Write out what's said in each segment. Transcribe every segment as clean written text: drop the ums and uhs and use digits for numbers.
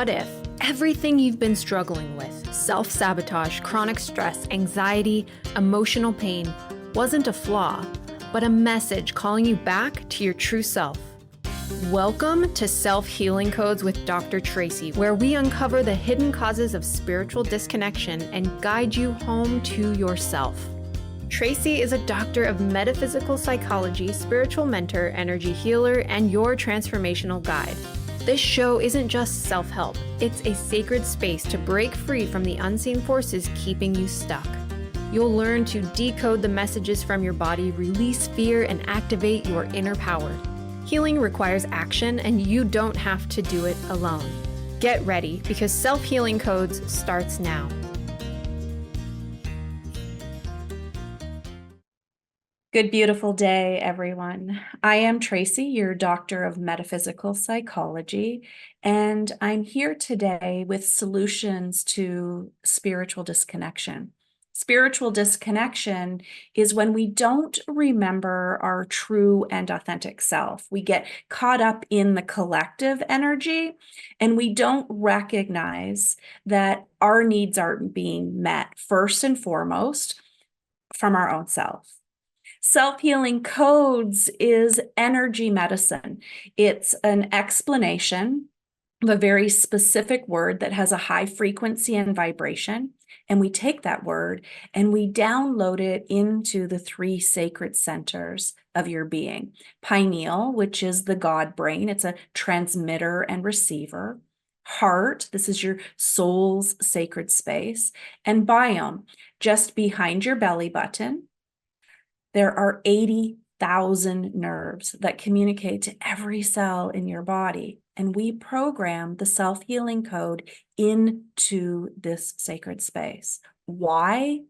What if everything you've been struggling with, self-sabotage, chronic stress, anxiety, emotional pain, wasn't a flaw, but a message calling you back to your true self? Welcome to Self-Healing Codes with Dr. Traci, where we uncover the hidden causes of spiritual disconnection and guide you home to yourself. Traci is a doctor of metaphysical psychology, spiritual mentor, energy healer, and your transformational guide. This show isn't just self-help, it's a sacred space to break free from the unseen forces keeping you stuck. You'll learn to decode the messages from your body, release fear, and activate your inner power. Healing requires action, and you don't have to do it alone. Get ready, because Self-Healing Codes starts now. Good, beautiful day, everyone. I am Traci, your doctor of metaphysical psychology, and I'm here today with solutions to spiritual disconnection. Spiritual disconnection is when we don't remember our true and authentic self. We get caught up in the collective energy, and we don't recognize that our needs aren't being met first and foremost from our own self. Self-Healing Codes is energy medicine. It's an explanation of a very specific word that has a high frequency and vibration. And we take that word and we download it into the three sacred centers of your being. Pineal, which is the God brain. It's a transmitter and receiver. Heart, this is your soul's sacred space. And biome, just behind your belly button. There are 80,000 nerves that communicate to every cell in your body, and we program the self-healing code into this sacred space. Why?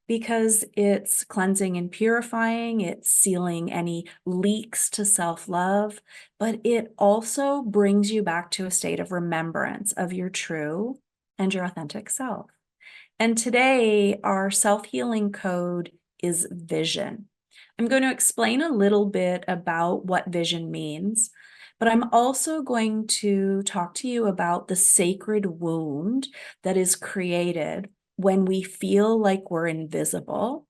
Because it's cleansing and purifying, it's sealing any leaks to self-love, but it also brings you back to a state of remembrance of your true and your authentic self. And today, our self-healing code is vision. I'm going to explain a little bit about what vision means, but I'm also going to talk to you about the sacred wound that is created when we feel like we're invisible.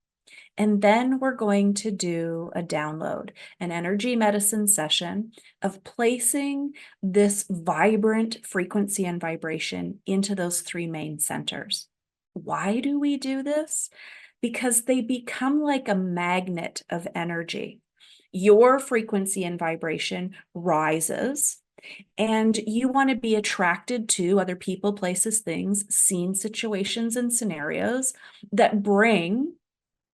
And then we're going to do a download, an energy medicine session of placing this vibrant frequency and vibration into those three main centers. Why do we do this? Because they become like a magnet of energy. Your frequency and vibration rises, and you want to be attracted to other people, places, things, scenes, situations, and scenarios that bring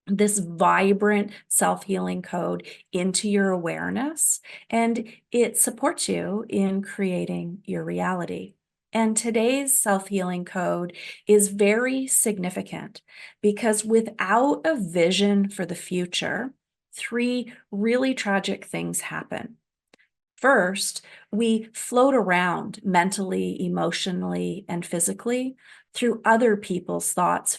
this vibrant self-healing code into your awareness, and it supports you in creating your reality. And today's self-healing code is very significant because without a vision for the future, three really tragic things happen. First, we float around mentally, emotionally, and physically through other people's thoughts,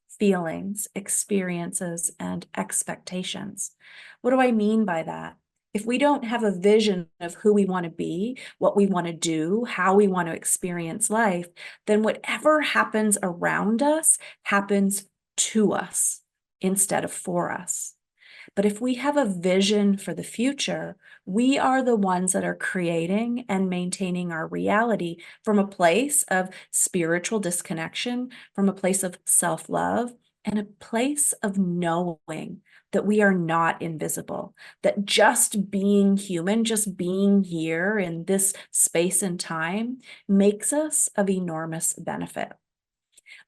feelings, experiences, and expectations. What do I mean by that? If we don't have a vision of who we want to be, what we want to do, how we want to experience life, then whatever happens around us happens to us instead of for us. But if we have a vision for the future, we are the ones that are creating and maintaining our reality from a place of spiritual disconnection, from a place of self-love, and a place of knowing that we are not invisible, that just being human, just being here in this space and time makes us of enormous benefit.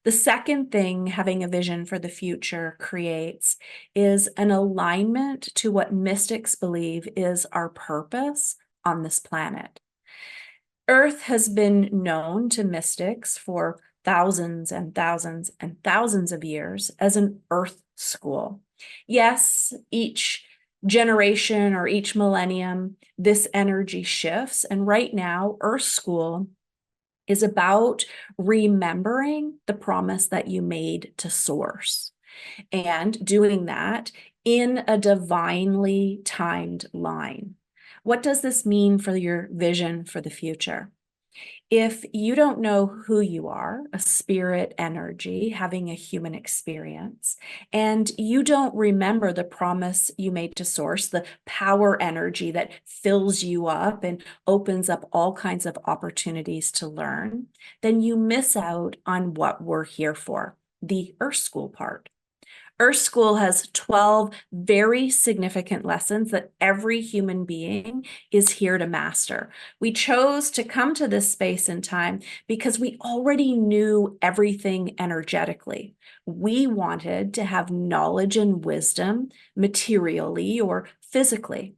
The second thing having a vision for the future creates is an alignment to what mystics believe is our purpose on this planet. Earth has been known to mystics for thousands and thousands and thousands of years as an earth school. Yes, each generation or each millennium, this energy shifts. And right now, Earth School is about remembering the promise that you made to Source and doing that in a divinely timed line. What does this mean for your vision for the future? If you don't know who you are, a spirit energy having a human experience, and you don't remember the promise you made to Source, the power energy that fills you up and opens up all kinds of opportunities to learn, then you miss out on what we're here for, the Earth School part. Earth School has 12 very significant lessons that every human being is here to master. We chose to come to this space and time because we already knew everything energetically. We wanted to have knowledge and wisdom materially or physically.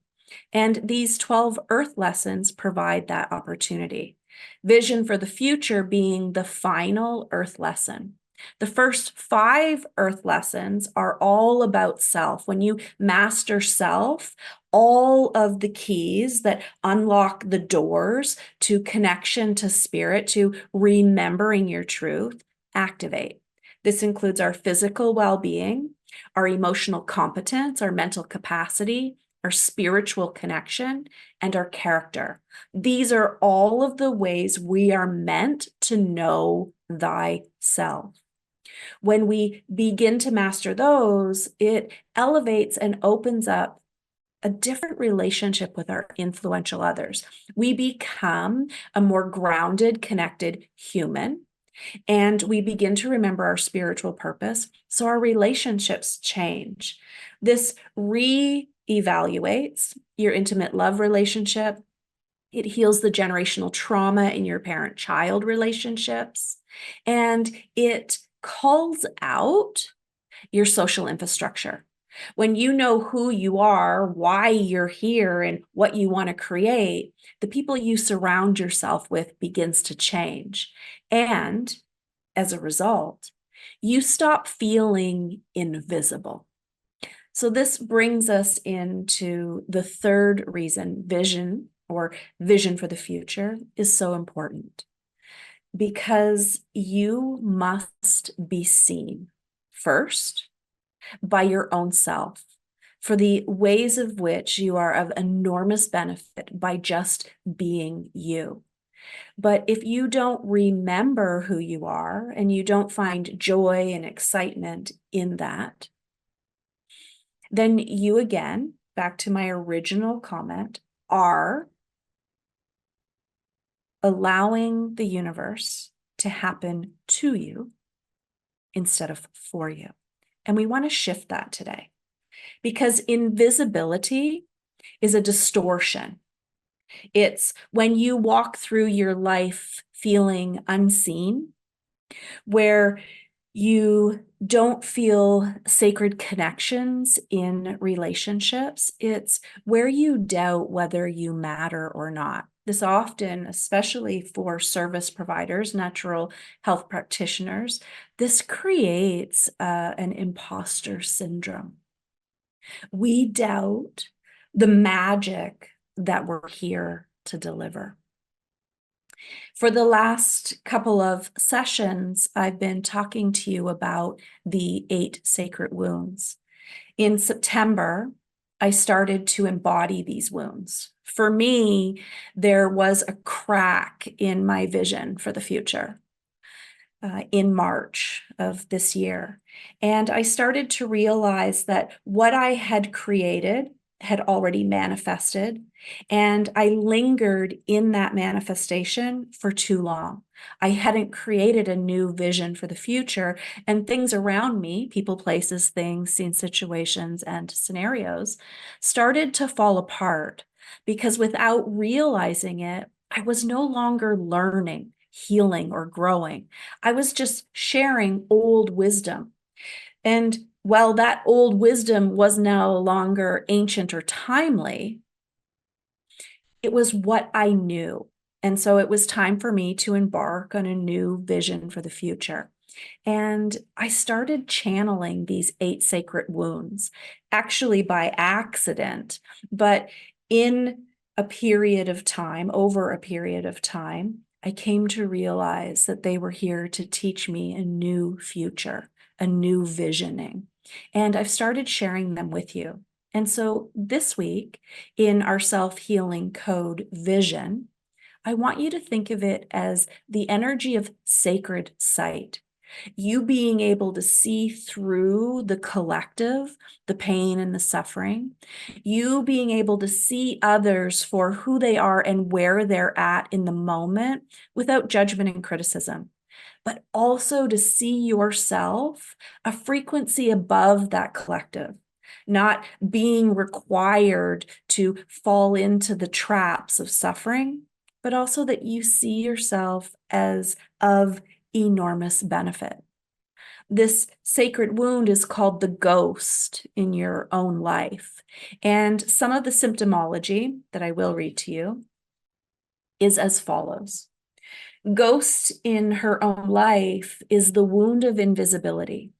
And these 12 Earth lessons provide that opportunity. Vision for the future being the final Earth lesson. The first 5 Earth lessons are all about self. When you master self, all of the keys that unlock the doors to connection to spirit, to remembering your truth, activate. This includes our physical well-being, our emotional competence, our mental capacity, our spiritual connection, and our character. These are all of the ways we are meant to know thyself. When we begin to master those, it elevates and opens up a different relationship with our influential others. We become a more grounded, connected human, and we begin to remember our spiritual purpose. So our relationships change. This re-evaluates your intimate love relationship. It heals the generational trauma in your parent-child relationships, and it calls out your social infrastructure. When you know who you are, why you're here, and what you want to create, the people you surround yourself with begins to change. And as a result, you stop feeling invisible. So this brings us into the third reason vision or vision for the future is so important, because you must be seen first by your own self for the ways of which you are of enormous benefit by just being you. But if you don't remember who you are and you don't find joy and excitement in that, then you again, back to my original comment, are allowing the universe to happen to you instead of for you. And we want to shift that today, because invisibility is a distortion. It's when you walk through your life feeling unseen, where you don't feel sacred connections in relationships. It's where you doubt whether you matter or not. This often, especially for service providers, natural health practitioners, this creates an imposter syndrome. We doubt the magic that we're here to deliver. For the last couple of sessions, I've been talking to you about the 8 sacred wounds. In September, I started to embody these wounds. For me, there was a crack in my vision for the future in March of this year. And I started to realize that what I had created had already manifested, and I lingered in that manifestation for too long. I hadn't created a new vision for the future, and things around me, people, places, things, scenes, situations, and scenarios, started to fall apart because without realizing it, I was no longer learning, healing, or growing. I was just sharing old wisdom. And while that old wisdom was no longer ancient or timely, it was what I knew. And so it was time for me to embark on a new vision for the future. And I started channeling these 8 sacred wounds, actually by accident, but in a period of time, over a period of time, I came to realize that they were here to teach me a new future, a new visioning. And I've started sharing them with you. And so this week in our self-healing code vision, I want you to think of it as the energy of sacred sight. You being able to see through the collective, the pain and the suffering, you being able to see others for who they are and where they're at in the moment without judgment and criticism, but also to see yourself a frequency above that collective, not being required to fall into the traps of suffering, but also that you see yourself as of enormous benefit. This sacred wound is called the ghost in your own life. And some of the symptomology that I will read to you is as follows. Ghost in her own life is the wound of invisibility.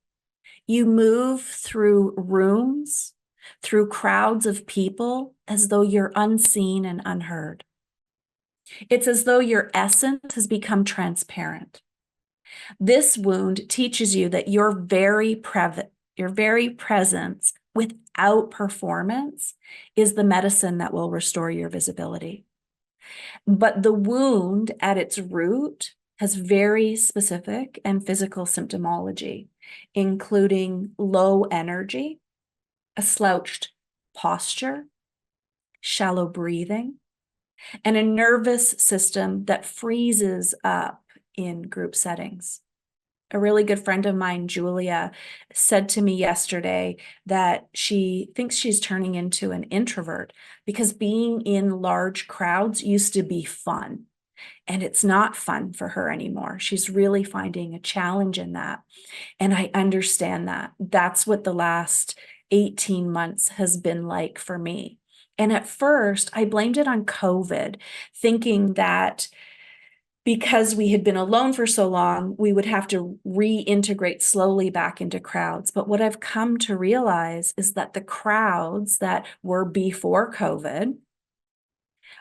You move through rooms, through crowds of people, as though you're unseen and unheard. It's as though your essence has become transparent. This wound teaches you that your very presence without performance is the medicine that will restore your visibility. But the wound at its root has very specific and physical symptomology, including low energy, a slouched posture, shallow breathing, and a nervous system that freezes up in group settings. A really good friend of mine, Julia, said to me yesterday that she thinks she's turning into an introvert because being in large crowds used to be fun. And it's not fun for her anymore. She's really finding a challenge in that. And I understand that. That's what the last 18 months has been like for me. And at first, I blamed it on COVID, thinking that because we had been alone for so long, we would have to reintegrate slowly back into crowds. But what I've come to realize is that the crowds that were before COVID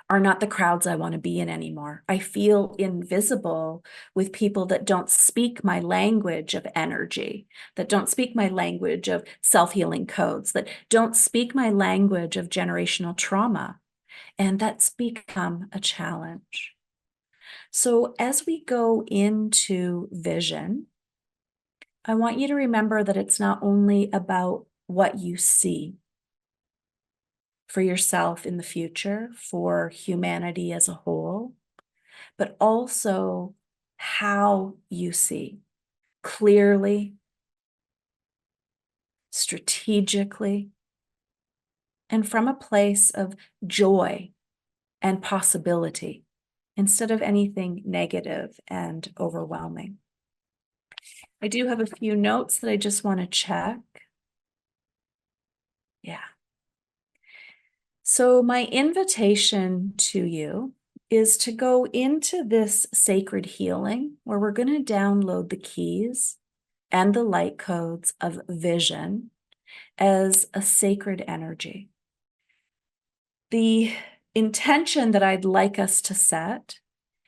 are not the crowds I want to be in anymore. I feel invisible with people that don't speak my language of energy, that don't speak my language of self-healing codes, that don't speak my language of generational trauma. And that's become a challenge. So as we go into vision, I want you to remember that it's not only about what you see for yourself in the future, for humanity as a whole, but also how you see clearly, strategically, and from a place of joy and possibility instead of anything negative and overwhelming. I do have a few notes that I just want to check. Yeah. So my invitation to you is to go into this sacred healing where we're going to download the keys and the light codes of vision as a sacred energy. The intention that I'd like us to set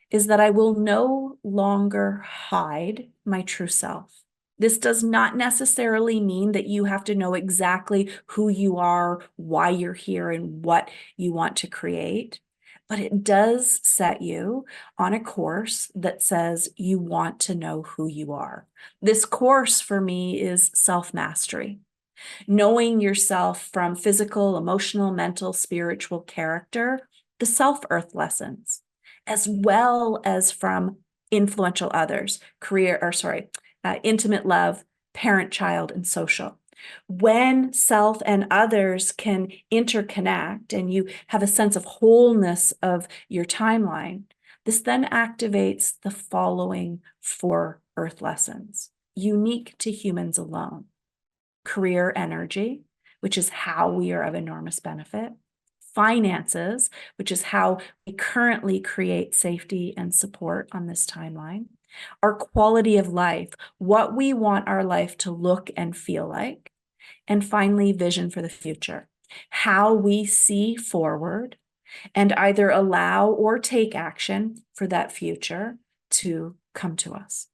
is that I will no longer hide my true self. This does not necessarily mean that you have to know exactly who you are, why you're here, and what you want to create. But it does set you on a course that says you want to know who you are. This course for me is self-mastery. Knowing yourself from physical, emotional, mental, spiritual character, the self-earth lessons, as well as from influential others, intimate love, parent, child, and social. When self and others can interconnect and you have a sense of wholeness of your timeline, this then activates the following 4 earth lessons, unique to humans alone. Career energy, which is how we are of enormous benefit. Finances, which is how we currently create safety and support on this timeline. Our quality of life, what we want our life to look and feel like. And finally, vision for the future, how we see forward and either allow or take action for that future to come to us.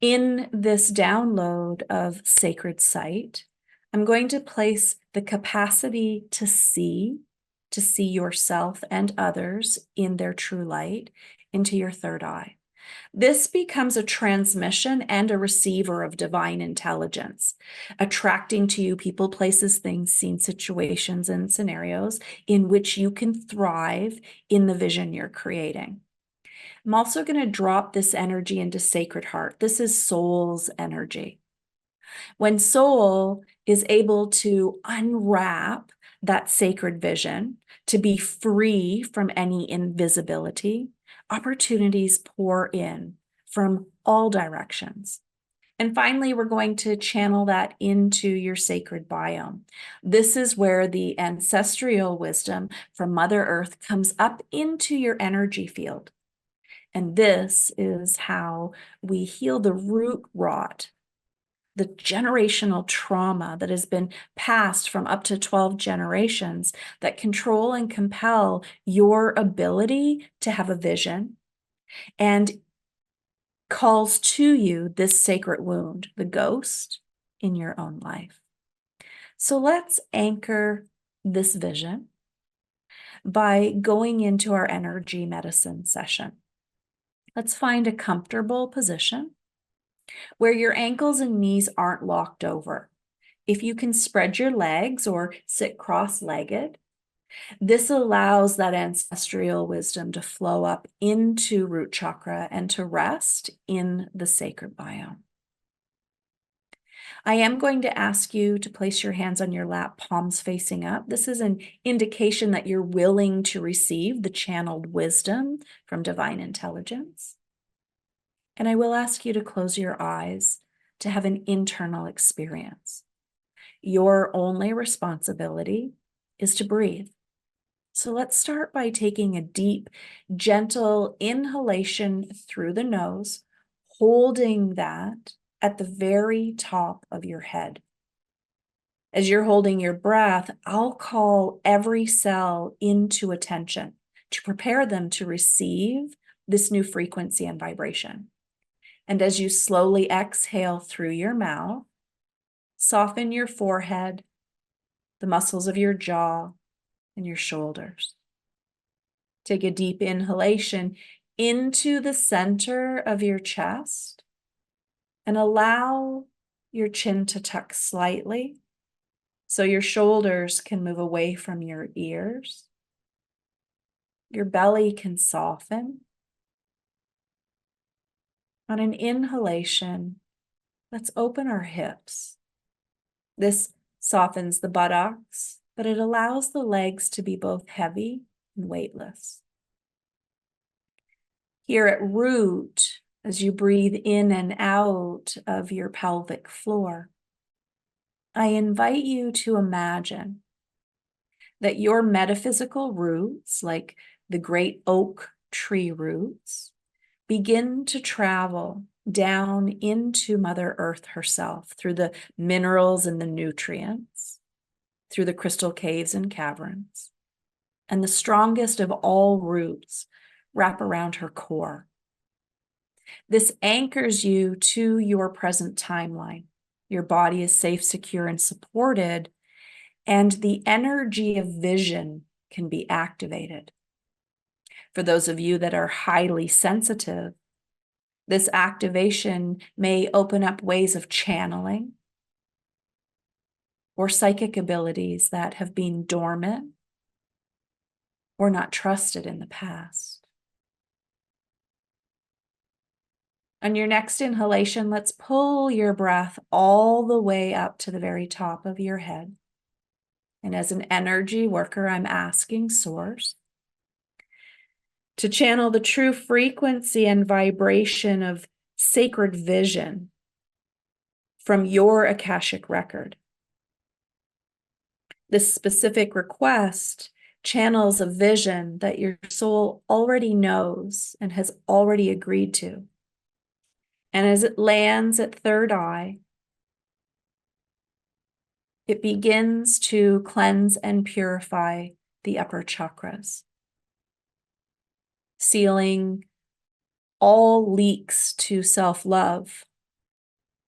In this download of sacred sight, I'm going to place the capacity to see to see yourself and others in their true light into your third eye. This becomes a transmission and a receiver of divine intelligence, attracting to you people, places, things, scenes, situations, and scenarios in which you can thrive in the vision you're creating. I'm also going to drop this energy into Sacred Heart. This is soul's energy. When soul is able to unwrap that sacred vision, to be free from any invisibility, opportunities pour in from all directions. And finally, we're going to channel that into your sacred biome. This is where the ancestral wisdom from Mother Earth comes up into your energy field. And this is how we heal the root rot, the generational trauma that has been passed from up to 12 generations that control and compel your ability to have a vision and calls to you this sacred wound, the ghost in your own life. So let's anchor this vision by going into our energy medicine session. Let's find a comfortable position where your ankles and knees aren't locked over. If you can spread your legs or sit cross-legged, this allows that ancestral wisdom to flow up into root chakra and to rest in the sacred biome. I am going to ask you to place your hands on your lap, palms facing up. This is an indication that you're willing to receive the channeled wisdom from divine intelligence. And I will ask you to close your eyes to have an internal experience. Your only responsibility is to breathe. So let's start by taking a deep, gentle inhalation through the nose, holding that at the very top of your head. As you're holding your breath, I'll call every cell into attention to prepare them to receive this new frequency and vibration. And as you slowly exhale through your mouth, soften your forehead, the muscles of your jaw, and your shoulders. Take a deep inhalation into the center of your chest and allow your chin to tuck slightly so your shoulders can move away from your ears. Your belly can soften. On an inhalation, let's open our hips. This softens the buttocks, but it allows the legs to be both heavy and weightless. Here at root, as you breathe in and out of your pelvic floor, I invite you to imagine that your metaphysical roots, like the great oak tree roots, begin to travel down into Mother Earth herself through the minerals and the nutrients, through the crystal caves and caverns, and the strongest of all roots wrap around her core. This anchors you to your present timeline. Your body is safe, secure, and supported, and the energy of vision can be activated. For those of you that are highly sensitive, this activation may open up ways of channeling or psychic abilities that have been dormant or not trusted in the past. On your next inhalation, let's pull your breath all the way up to the very top of your head. And as an energy worker, I'm asking Source to channel the true frequency and vibration of sacred vision from your Akashic record. This specific request channels a vision that your soul already knows and has already agreed to. And as it lands at third eye, it begins to cleanse and purify the upper chakras, sealing all leaks to self-love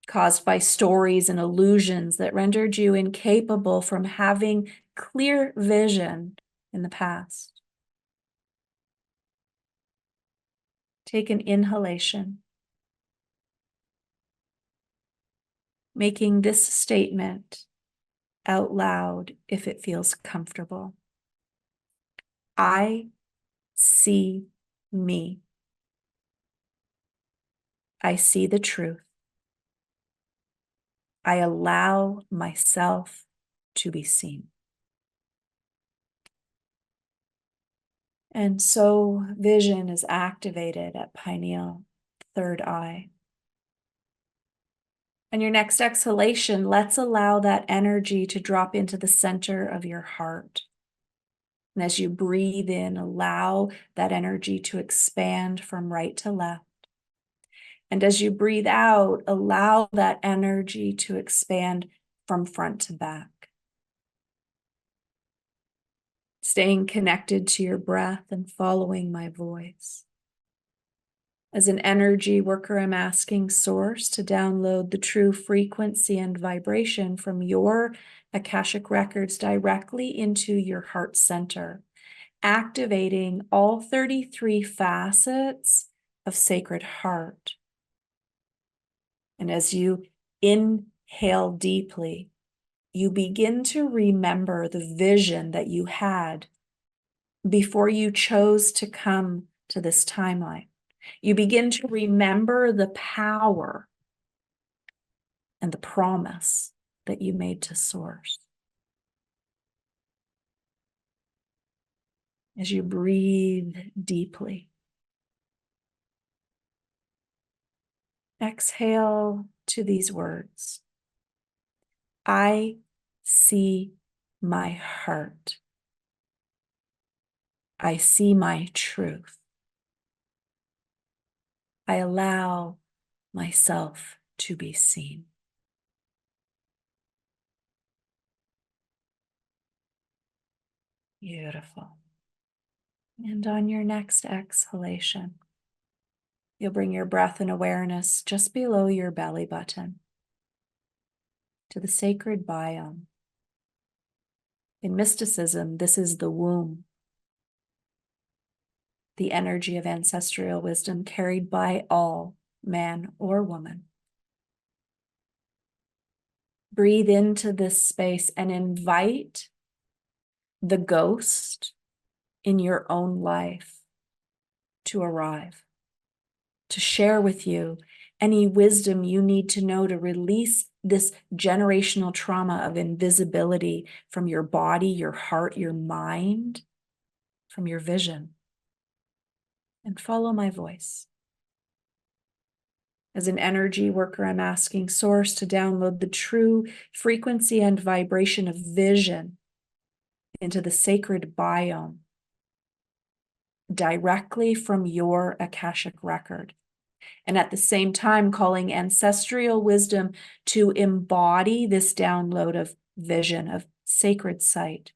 caused by stories and illusions that rendered you incapable from having clear vision in the past. Take an inhalation, making this statement out loud if it feels comfortable. I see me. I see the truth. I allow myself to be seen. And so vision is activated at pineal, third eye. On your next exhalation, let's allow that energy to drop into the center of your heart. And as you breathe in, allow that energy to expand from right to left. And as you breathe out, allow that energy to expand from front to back. Staying connected to your breath and following my voice. As an energy worker, I'm asking Source to download the true frequency and vibration from your Akashic records directly into your heart center, activating all 33 facets of Sacred Heart. And as you inhale deeply, you begin to remember the vision that you had before you chose to come to this timeline. You begin to remember the power and the promise that you made to Source. As you breathe deeply, exhale to these words. I see my heart. I see my truth. I allow myself to be seen. Beautiful. And on your next exhalation, you'll bring your breath and awareness just below your belly button to the sacred biome. In mysticism, this is the womb, the energy of ancestral wisdom carried by all, man or woman. Breathe into this space and invite the ghost in your own life to arrive, to share with you any wisdom you need to know to release this generational trauma of invisibility from your body, your heart, your mind, from your vision. And follow my voice. As an energy worker, I'm asking Source to download the true frequency and vibration of vision into the sacred biome directly from your Akashic record. And at the same time, calling ancestral wisdom to embody this download of vision, of sacred sight.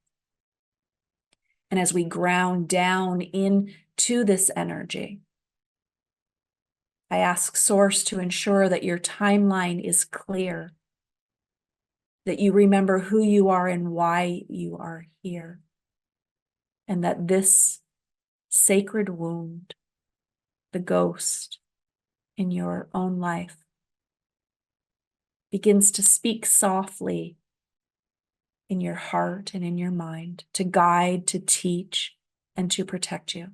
And as we ground down into this energy, I ask Source to ensure that your timeline is clear, that you remember who you are and why you are here, and that this sacred wound, the ghost in your own life, begins to speak softly in your heart and in your mind to guide, to teach, and to protect you.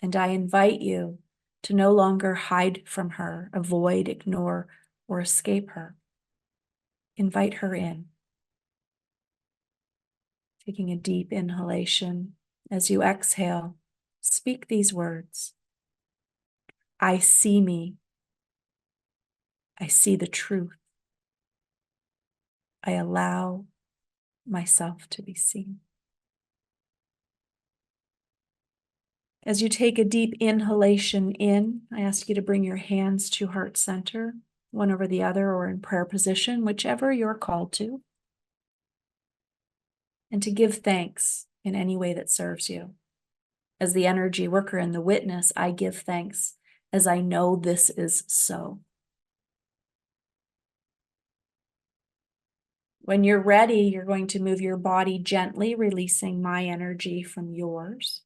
And I invite you to no longer hide from her, avoid, ignore, or escape her. Invite her in. Taking a deep inhalation. As you exhale, speak these words. I see me. I see the truth. I allow myself to be seen. As you take a deep inhalation in, I ask you to bring your hands to heart center, one over the other or in prayer position, whichever you're called to, and to give thanks in any way that serves you. As the energy worker and the witness, I give thanks as I know this is so. When you're ready, you're going to move your body gently, releasing my energy from yours.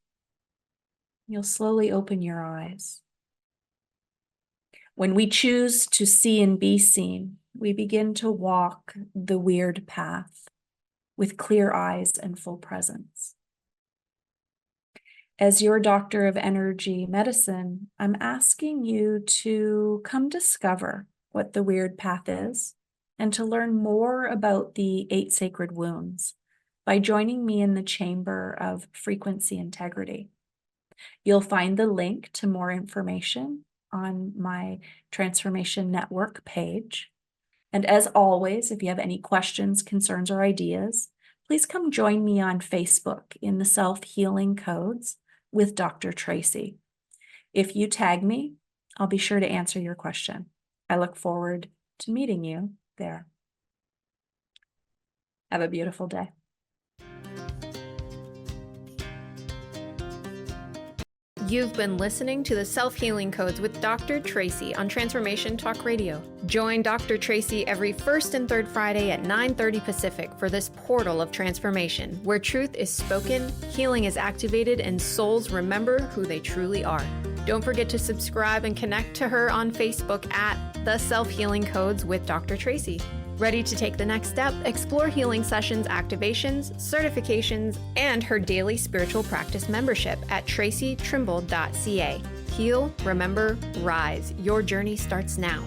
You'll slowly open your eyes. When we choose to see and be seen, we begin to walk the weird path with clear eyes and full presence. As your doctor of energy medicine, I'm asking you to come discover what the weird path is and to learn more about the 8 sacred wounds by joining me in the chamber of frequency integrity. You'll find the link to more information on my Transformation Network page. And as always, if you have any questions, concerns, or ideas, please come join me on Facebook in the Self-Healing Codes with Dr. Traci. If you tag me, I'll be sure to answer your question. I look forward to meeting you there. Have a beautiful day. You've been listening to the Self-Healing Codes with Dr. Traci on Transformation Talk Radio. Join Dr. Traci every first and third Friday at 9:30 Pacific for this portal of transformation, where truth is spoken, healing is activated, and souls remember who they truly are. Don't forget to subscribe and connect to her on Facebook at The Self-Healing Codes with Dr. Traci. Ready to take the next step? Explore healing sessions, activations, certifications, and her daily spiritual practice membership at tracitrimble.ca. Heal, remember, rise. Your journey starts now.